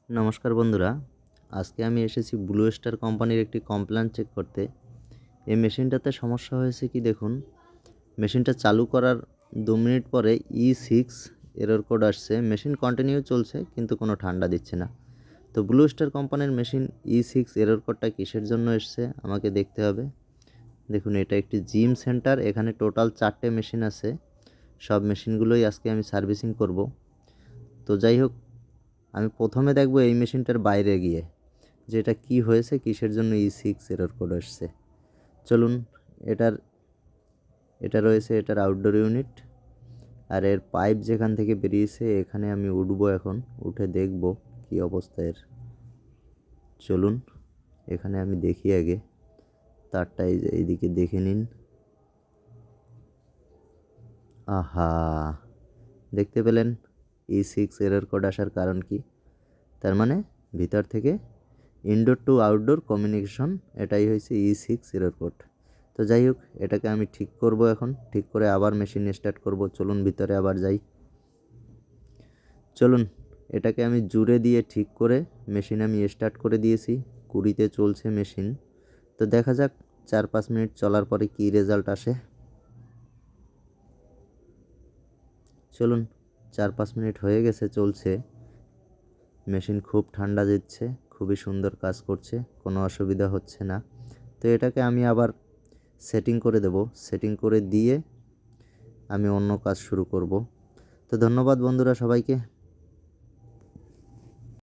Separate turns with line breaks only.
নমস্কার বন্ধুরা, আজকে আমি এসেছি ব্লু স্টার কোম্পানির একটি কমপ্লেন চেক করতে। এই মেশিনটাতে সমস্যা হয়েছে কি দেখুন, মেশিনটা চালু করার 2 মিনিট পরে E6 এরর কোড আসছে। মেশিন কন্টিনিউ চলছে কিন্তু কোনো ঠান্ডা দিচ্ছে না। তো ব্লু স্টার কোম্পানির মেশিন E6 এরর কোডটা কিসের জন্য এসছে আমাকে দেখতে হবে। দেখুন, এটা একটি জিম সেন্টার, এখানে টোটাল 4টে মেশিন আছে। সব মেশিনগুলোই আজকে আমি সার্ভিসিং করব। তো যাই হোক, আমি প্রথমে দেখব এই মেশিনটার বাইরে গিয়ে যে এটা কী হয়েছে, কিসের জন্য E6 এরর কোড আসছে। চলুন, এটা রয়েছে এটার আউটডোর ইউনিট, আর এর পাইপ যেখান থেকে বেরিয়েছে এখানে আমি উঠবো, এখন উঠে দেখব কি অবস্থা এর। চলুন, এখানে আমি দেখি আগে তারটা, এইদিকে দেখে নিন। আহা, দেখতে পেলেন E6 এরর কোড আসার কারণ কি? তার মানে ভিতর থেকে ইনডোর টু আউটডোর কমিউনিকেশন, এটাই হয়েছে E6 এরর কোড। তো যাই হোক, এটাকে আমি ঠিক করব, এখন ঠিক করে আবার মেশিন স্টার্ট করব। চলুন ভিতরে আবার যাই। চলুন, এটাকে আমি জুড়ে দিয়ে ঠিক করে মেশিন আমি স্টার্ট করে দিয়েছি। 20-তে চলছে মেশিন। তো দেখা যাক 4-5 মিনিট চলার পরে কি রেজাল্ট আসে। চলুন, 4-5 মিনিট হয়ে গেছে চলছে। মেশিন খুব ঠান্ডা দিচ্ছে, খুবই সুন্দর কাজ করছে, কোনো অসুবিধা হচ্ছে না। তো এটাকে আমি আবার সেটিং করে দেব। সেটিং করে দিয়ে আমি অন্য কাজ শুরু করব। তো ধন্যবাদ বন্ধুরা সবাইকে।